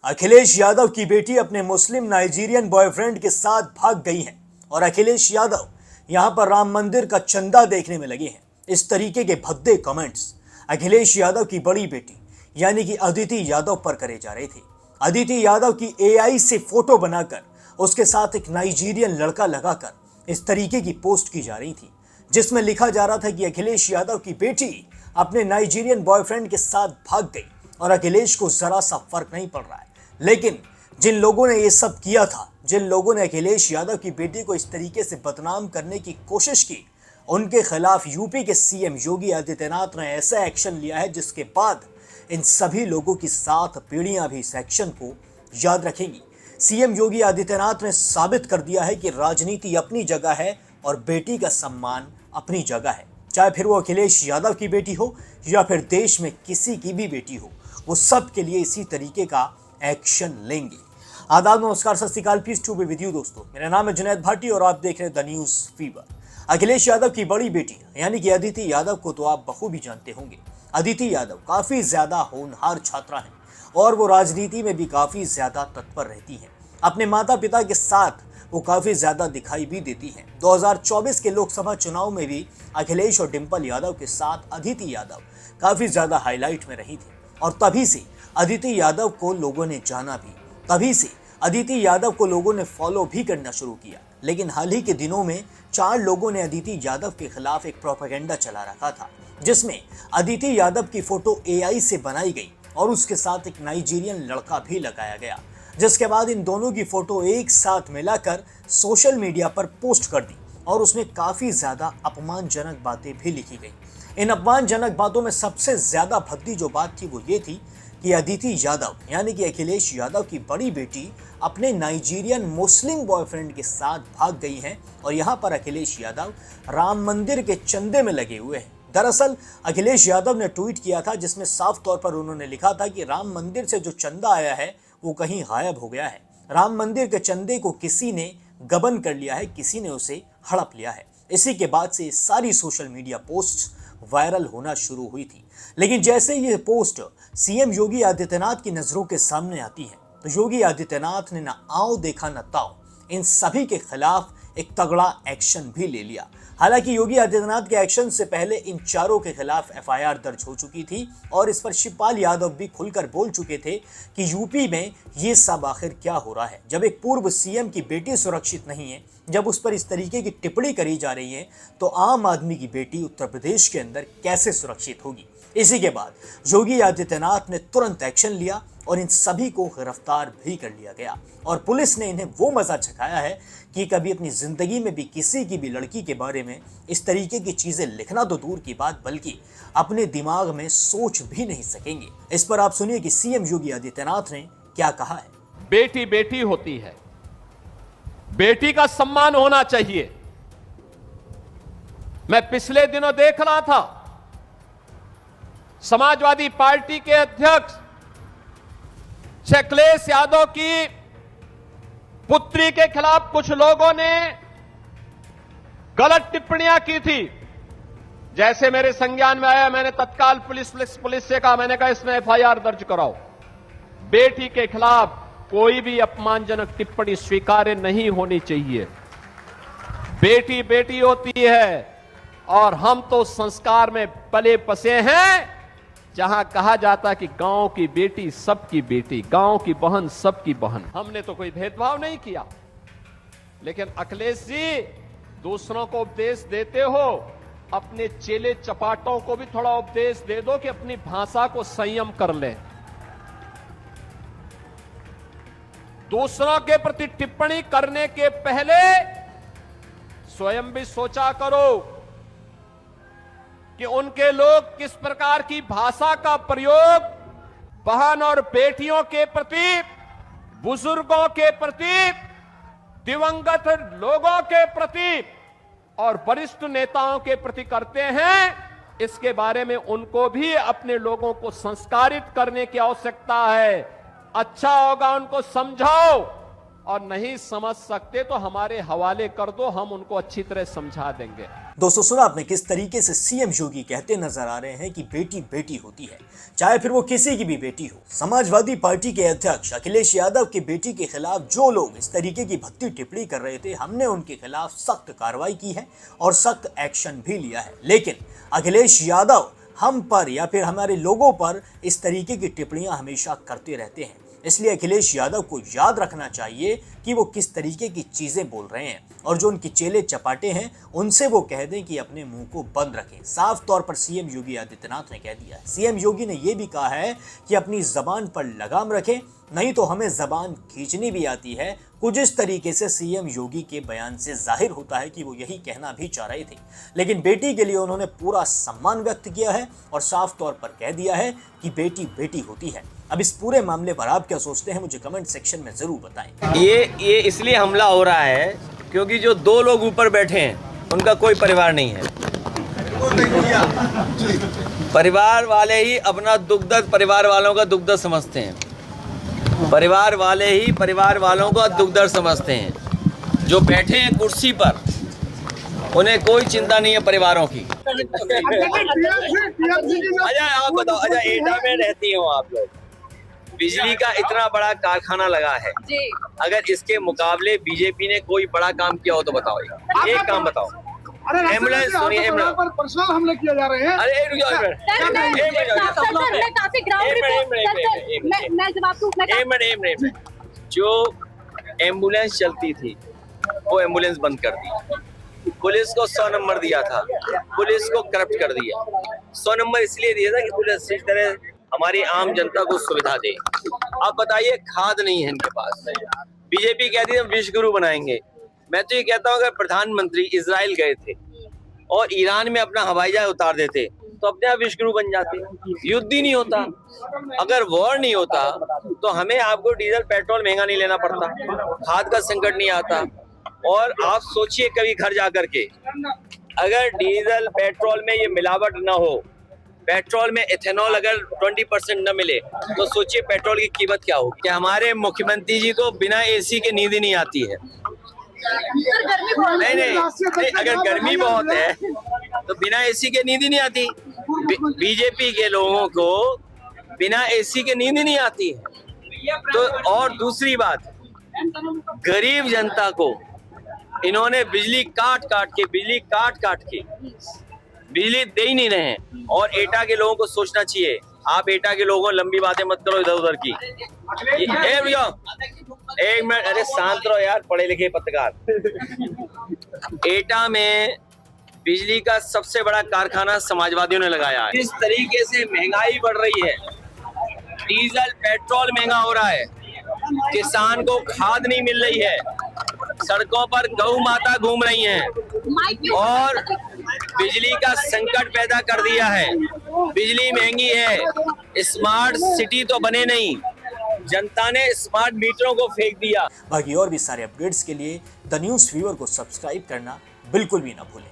अखिलेश यादव की बेटी अपने मुस्लिम नाइजीरियन बॉयफ्रेंड के साथ भाग गई है और अखिलेश यादव यहां पर राम मंदिर का चंदा देखने में लगे हैं। इस तरीके के भद्दे कमेंट्स अखिलेश यादव की बड़ी बेटी यानी कि अदिति यादव पर करे जा रहे थे। अदिति यादव की एआई से फोटो बनाकर उसके साथ एक नाइजीरियन लड़का लगाकर इस तरीके की पोस्ट की जा रही थी, जिसमें लिखा जा रहा था कि अखिलेश यादव की बेटी अपने नाइजीरियन बॉयफ्रेंड के साथ भाग गई और अखिलेश को जरा सा फर्क नहीं पड़ रहा है। लेकिन जिन लोगों ने ये सब किया था, जिन लोगों ने अखिलेश यादव की बेटी को इस तरीके से बदनाम करने की कोशिश की, उनके खिलाफ यूपी के सीएम योगी आदित्यनाथ ने ऐसा एक्शन लिया है जिसके बाद इन सभी लोगों की 7 पीढ़ियां भी इस एक्शन को याद रखेंगी। सीएम योगी आदित्यनाथ ने साबित कर दिया है कि राजनीति अपनी जगह है और बेटी का सम्मान अपनी जगह है। चाहे फिर वो अखिलेश यादव की बेटी हो या फिर देश में किसी की भी बेटी हो, वो सब के लिए इसी तरीके का एक्शन लेंगे। आदाब, नमस्कार, सत श्री अकाल, peace to be with you दोस्तों। मेरा नाम है जुनैद भाटी और आप देख रहे हैं the news fever. Akhilesh Yadav की बड़ी बेटी यानी कि अदिति यादव को तो आप बखूबी जानते होंगे। अदिति यादव काफी ज्यादा होनहार छात्रा हैं और वो राजनीति में भी काफी ज्यादा तत्पर रहती हैं। अपने माता पिता के साथ वो काफी ज्यादा दिखाई भी देती हैं। 2024 के लोकसभा चुनाव में भी अखिलेश और डिंपल यादव के साथ अदिति यादव काफी ज्यादा हाईलाइट में रही थी और तभी से अदिति यादव को लोगों ने जाना भी, तभी से अदिति यादव को लोगों ने फॉलो भी करना शुरू किया। लेकिन हाल ही के दिनों में 4 लोगों ने अदिति यादव के खिलाफ एक प्रोपेगेंडा चला रखा था, जिसमें अदिति यादव की फोटो एआई से बनाई गई और उसके साथ एक नाइजीरियन लड़का भी लगाया गया, जिसके बाद इन दोनों की फोटो एक साथ मिलाकर सोशल मीडिया पर पोस्ट कर दी और उसमें काफी ज्यादा अपमानजनक बातें भी लिखी गई। इन अपमानजनक बातों में सबसे ज्यादा भद्दी जो बात थी वो ये थी कि अदिति यादव यानी कि अखिलेश यादव की बड़ी बेटी अपने नाइजीरियन मुस्लिम बॉयफ्रेंड के साथ भाग गई हैं और यहां पर अखिलेश यादव राम मंदिर के चंदे में लगे हुए हैं। दरअसल अखिलेश यादव ने ट्वीट किया था जिसमें साफ तौर पर उन्होंने लिखा था कि राम मंदिर से जो चंदा आया है वो कहीं गायब हो गया है। राम मंदिर के चंदे को किसी ने गबन कर लिया है, किसी ने उसे हड़प लिया है। इसी के बाद से सारी सोशल मीडिया पोस्ट वायरल होना शुरू हुई थी। लेकिन जैसे ये पोस्ट सीएम योगी आदित्यनाथ की नजरों के सामने आती है तो योगी आदित्यनाथ ने ना आओ देखा न ताओ, इन सभी के खिलाफ एक तगड़ा एक्शन भी ले लिया। हालांकि योगी आदित्यनाथ के एक्शन से पहले इन चारों के खिलाफ एफआईआर दर्ज हो चुकी थी और इस पर शिवपाल यादव भी खुलकर बोल चुके थे कि यूपी में ये सब आखिर क्या हो रहा है। जब एक पूर्व सीएम की बेटी सुरक्षित नहीं है, जब उस पर इस तरीके की टिप्पणी करी जा रही है, तो आम आदमी की बेटी उत्तर प्रदेश के अंदर कैसे सुरक्षित होगी। इसी के बाद योगी आदित्यनाथ ने तुरंत एक्शन लिया और इन सभी को गिरफ्तार भी कर लिया गया और पुलिस ने इन्हें वो मजा चखाया है कि कभी अपनी जिंदगी में भी किसी की भी लड़की के बारे में इस तरीके की चीजें लिखना तो दूर की बात, बल्कि अपने दिमाग में सोच भी नहीं सकेंगे। इस पर आप सुनिए कि सीएम योगी आदित्यनाथ ने क्या कहा है। बेटी बेटी होती है, बेटी का सम्मान होना चाहिए। मैं पिछले दिनों देख रहा था समाजवादी पार्टी के अध्यक्ष अखिलेश यादव की पुत्री के खिलाफ कुछ लोगों ने गलत टिप्पणियां की थी। जैसे मेरे संज्ञान में आया, मैंने तत्काल पुलिस से कहा, मैंने कहा इसमें एफआईआर दर्ज कराओ। बेटी के खिलाफ कोई भी अपमानजनक टिप्पणी स्वीकार्य नहीं होनी चाहिए। बेटी बेटी होती है और हम तो संस्कार में पले बसे हैं जहां कहा जाता कि गांव की बेटी सबकी बेटी, गांव की बहन सबकी बहन। हमने तो कोई भेदभाव नहीं किया। लेकिन अखिलेश जी, दूसरों को उपदेश देते हो, अपने चेले चपाटों को भी थोड़ा उपदेश दे दो कि अपनी भाषा को संयम कर लें। दूसरों के प्रति टिप्पणी करने के पहले स्वयं भी सोचा करो कि उनके लोग किस प्रकार की भाषा का प्रयोग बहन और बेटियों के प्रति, बुजुर्गों के प्रति, दिवंगत लोगों के प्रति और वरिष्ठ नेताओं के प्रति करते हैं। इसके बारे में उनको भी अपने लोगों को संस्कारित करने की आवश्यकता है। अच्छा होगा उनको समझाओ और नहीं समझ सकते तो हमारे हवाले कर दो, हम उनको अच्छी तरह समझा देंगे। दोस्तों, सुना आपने किस तरीके से सीएम योगी कहते नजर आ रहे हैं कि बेटी बेटी होती है, चाहे फिर वो किसी की भी बेटी हो। समाजवादी पार्टी के अध्यक्ष अखिलेश यादव की बेटी के खिलाफ जो लोग इस तरीके की भद्दी टिप्पणी कर रहे थे, हमने उनके खिलाफ सख्त कार्रवाई की है और सख्त एक्शन भी लिया है। लेकिन अखिलेश यादव हम पर या फिर हमारे लोगों पर इस तरीके की टिप्पणियां हमेशा करते रहते हैं। इसलिए अखिलेश यादव को याद रखना चाहिए कि वो किस तरीके की चीजें बोल रहे हैं, और जो उनके चेले चपाटे हैं उनसे वो कह दें कि अपने मुंह को बंद रखें। साफ तौर पर सीएम योगी आदित्यनाथ ने कह दिया है। सीएम योगी ने यह भी कहा है कि अपनी जबान पर लगाम रखें, नहीं तो हमें जबान खींचनी भी आती है। कुछ इस तरीके से सीएम योगी के बयान से जाहिर होता है कि वो यही कहना भी चाह रहे थे, लेकिन बेटी के लिए उन्होंने पूरा सम्मान व्यक्त किया है और साफ तौर पर कह दिया है कि बेटी बेटी होती है। अब इस पूरे मामले पर आप क्या सोचते हैं, मुझे कमेंट सेक्शन में जरूर बताएं। ये इसलिए हमला हो रहा है क्योंकि जो दो लोग ऊपर बैठे हैं उनका कोई परिवार नहीं है। परिवार वाले ही अपना दुख दर्द परिवार वालों का दुख दर्द समझते हैं। परिवार वाले ही परिवार वालों का दुख दर्द समझते हैं। जो बैठे हैं कुर्सी पर उन्हें कोई चिंता नहीं है परिवारों की। अच्छा आप बताओ, अच्छा एटा में रहती हो आप लोग, बिजली का इतना बड़ा कारखाना लगा है, अगर इसके मुकाबले बीजेपी ने कोई बड़ा काम किया हो तो बताओ, एक काम बताओ। एम्बुलेंस सुनिए, एम्बुलेंस पर पर्सनल हमले किए जा रहे हैं। अरे एक मिनट, जो एम्बुलेंस चलती थी वो एम्बुलेंस बंद कर दी। पुलिस को 100 नंबर दिया था, पुलिस को करप्ट कर दिया। 100 नंबर इसलिए दिया था कि पुलिस इस तरह हमारी आम जनता को सुविधा दे। आप बताइए, खाद नहीं है इनके पास। बीजेपी कहती है हम विश्व गुरु बनाएंगे। मैं तो ये कहता हूँ अगर प्रधानमंत्री इजराइल गए थे और ईरान में अपना हवाई जहाज उतार देते तो अपने आप विश्व गुरु बन जाते। युद्ध ही नहीं होता, अगर वॉर नहीं होता तो हमें आपको डीजल पेट्रोल महंगा नहीं लेना पड़ता, खाद का संकट नहीं आता। और आप सोचिए कभी घर जाकर के, अगर डीजल पेट्रोल में ये मिलावट ना हो, पेट्रोल में इथेनॉल अगर 20% न मिले तो सोचिए पेट्रोल की कीमत क्या होगी। क्या हमारे मुख्यमंत्री जी को बिना एसी के नींद नहीं आती है? नहीं, अगर गर्मी बहुत है तो बिना एसी के नींद ही नहीं आती। बीजेपी के लोगों को बिना एसी के नींद ही नहीं आती है। तो और दूसरी बात, गरीब जनता को इन्होंने बिजली काट काट के बिजली दे ही नहीं रहे हैं। और एटा के लोगों को सोचना चाहिए। आप एटा के लोगों लंबी बातें मत करो इधर उधर की। एक मिनट, अरे शांत रहो यार, पढ़े लिखे पत्रकार। एटा में बिजली का सबसे बड़ा कारखाना समाजवादियों ने लगाया है। इस तरीके से महंगाई बढ़ रही है, डीजल पेट्रोल महंगा हो रहा है, किसान को खाद नहीं मिल रही है, सड़कों पर गौ माता घूम रही हैं और बिजली का संकट पैदा कर दिया है। बिजली महंगी है, स्मार्ट सिटी तो बने नहीं, जनता ने स्मार्ट मीटरों को फेंक दिया। बाकी और भी सारे अपडेट्स के लिए द न्यूज़ फीवर को सब्सक्राइब करना बिल्कुल भी ना भूलें।